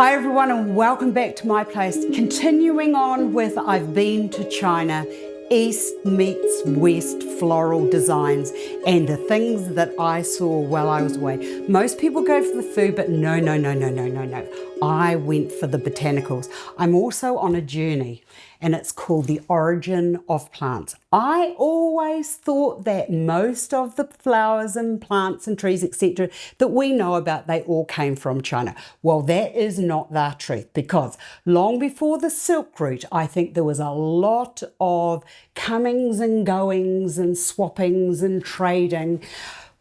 Hi everyone and welcome back to my place. Continuing on with I've been to China, East meets West floral designs and the things that I saw while I was away. Most people go for the food, but no. I went for the botanicals. I'm also on a journey and it's called the origin of plants. I always thought that most of the flowers and plants and trees, etc., that we know about, they all came from China. Well, that is not the truth, because long before the Silk Route, I think there was a lot of comings and goings and swappings and trading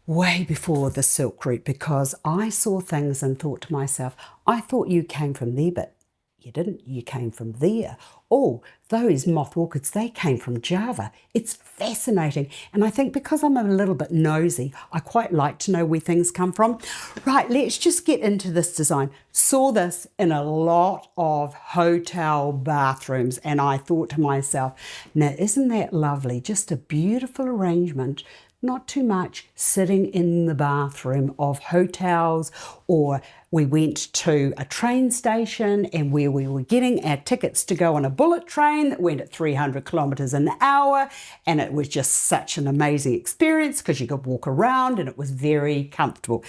way before the Silk Route, because I saw things and thought to myself, I thought you came from there, but you didn't, you came from there. Oh, those moth orchids, they came from Java. It's fascinating. And I think because I'm a little bit nosy, I quite like to know where things come from. Right, let's just get into this design. Saw this in a lot of hotel bathrooms and I thought to myself, now isn't that lovely? Just a beautiful arrangement. Not too much, sitting in the bathroom of hotels, or we went to a train station and where we were getting our tickets to go on a bullet train that went at 300 kilometers an hour, and it was just such an amazing experience because you could walk around and it was very comfortable.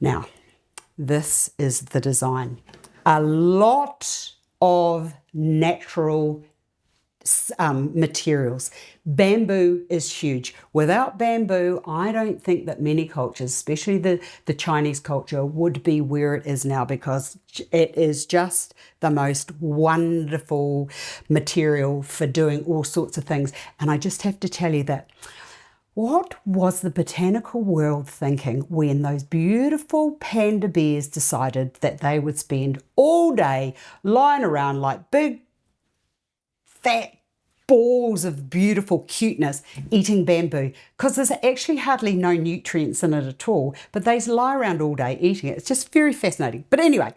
Now, this is the design. A lot of natural materials. Bamboo is huge. Without bamboo, I don't think that many cultures, especially the Chinese culture, would be where it is now, because it is just the most wonderful material for doing all sorts of things. And I just have to tell you that what was the botanical world thinking when those beautiful panda bears decided that they would spend all day lying around like big fat balls of beautiful cuteness eating bamboo, because there's actually hardly no nutrients in it at all, but they lie around all day eating it. It's just very fascinating. But anyway,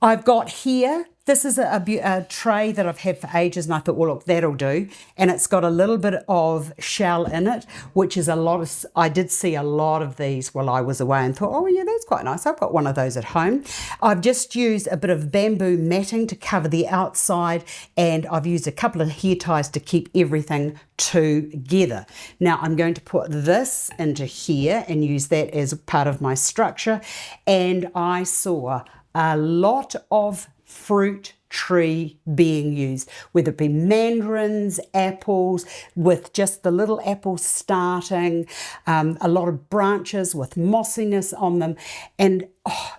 I've got here, this is a tray that I've had for ages, and I thought, well, look, that'll do. And it's got a little bit of shell in it, which is a lot of, I did see a lot of these while I was away and thought, oh yeah, that's quite nice. I've got one of those at home. I've just used a bit of bamboo matting to cover the outside, and I've used a couple of hair ties to keep everything together. Now I'm going to put this into here and use that as part of my structure. And I saw a lot of fruit tree being used, whether it be mandarins, apples, with just the little apples starting, a lot of branches with mossiness on them. And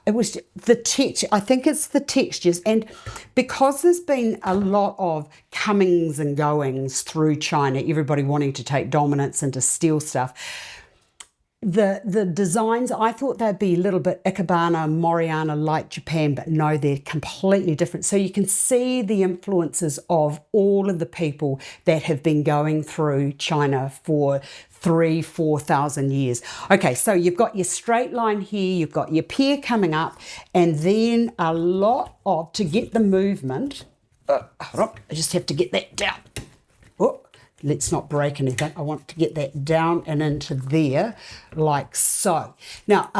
it was the texture, I think it's the textures. And because there's been a lot of comings and goings through China, everybody wanting to take dominance and to steal stuff, the designs, I thought they'd be a little bit Ikebana, Moriana like Japan, but no, they're completely different. So you can see the influences of all of the people that have been going through China for 3,000-4,000 years. Okay, so you've got your straight line here, you've got your pear coming up, and then a lot of, to get the movement, hold on, I just have to get that down. Oh, let's not break anything. I want to get that down and into there like so. Now,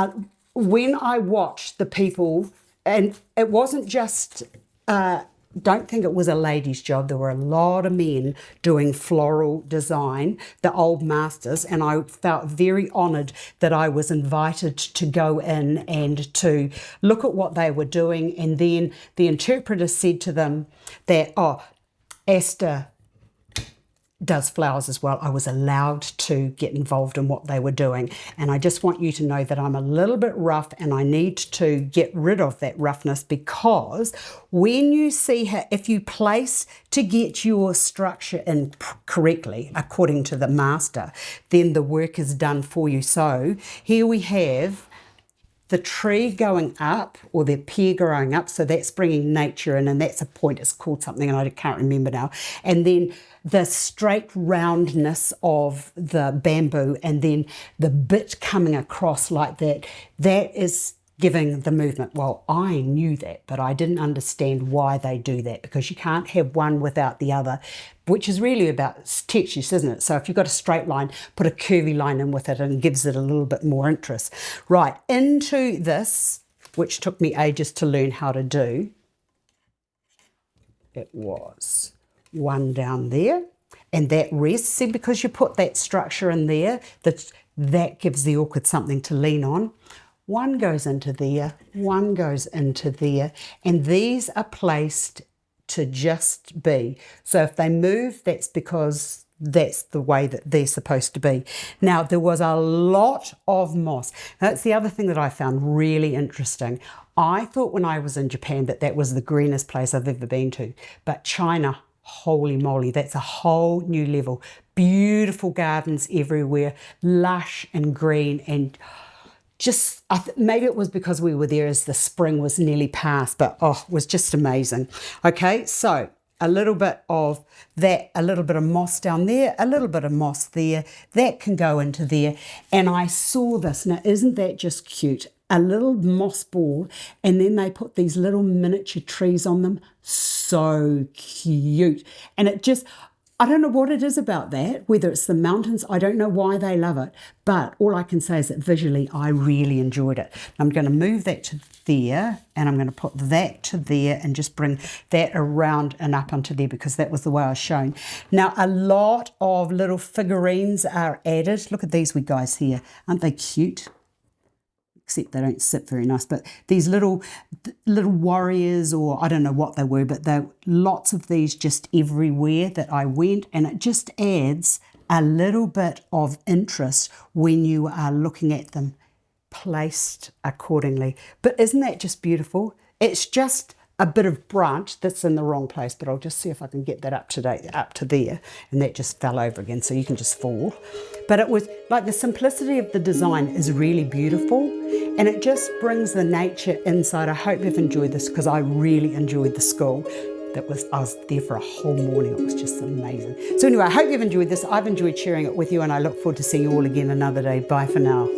when I watched the people, and it wasn't just, don't think it was a lady's job. There were a lot of men doing floral design, the old masters, and I felt very honoured that I was invited to go in and to look at what they were doing. And then the interpreter said to them that, oh, Astar does flowers as well. I was allowed to get involved in what they were doing. And I just want you to know that I'm a little bit rough and I need to get rid of that roughness, because when you see how, if you place to get your structure in correctly, according to the master, then the work is done for you. So here we have the tree going up, or the pear growing up, so that's bringing nature in, and that's a point, it's called something and I can't remember now. And then the straight roundness of the bamboo, and then the bit coming across like that, that is giving the movement. Well, I knew that, but I didn't understand why they do that, because you can't have one without the other, which is really about textures, isn't it? So if you've got a straight line, put a curvy line in with it and it gives it a little bit more interest. Right, into this, which took me ages to learn how to do. It was one down there, and that rests. See, because you put that structure in there, that gives the orchid something to lean on. One goes into there, one goes into there, and these are placed to just be. So if they move, that's because that's the way that they're supposed to be. Now, there was a lot of moss. That's the other thing that I found really interesting. I thought when I was in Japan that was the greenest place I've ever been to, but China, holy moly, that's a whole new level. Beautiful gardens everywhere, lush and green, and just, maybe it was because we were there as the spring was nearly past, but oh, it was just amazing. Okay, so a little bit of that, a little bit of moss down there, a little bit of moss there, that can go into there. And I saw this, now isn't that just cute? A little moss ball, and then they put these little miniature trees on them. So cute. And it just, I don't know what it is about that, whether it's the mountains, I don't know why they love it, but all I can say is that visually I really enjoyed it. I'm going to move that to there, and I'm going to put that to there and just bring that around and up onto there because that was the way I was shown. Now, a lot of little figurines are added. Look at these wee guys here. Aren't they cute? Except they don't sit very nice, but these little warriors, or I don't know what they were, but there lots of these just everywhere that I went, and it just adds a little bit of interest when you are looking at them placed accordingly. But isn't that just beautiful? It's just a bit of branch that's in the wrong place, but I'll just see if I can get that up to there, and that just fell over again, so you can just fall. But it was like the simplicity of the design is really beautiful, and it just brings the nature inside. I hope you've enjoyed this because I really enjoyed the school. I was there for a whole morning. It was just amazing. So anyway, I hope you've enjoyed this. I've enjoyed sharing it with you, and I look forward to seeing you all again another day. Bye for now.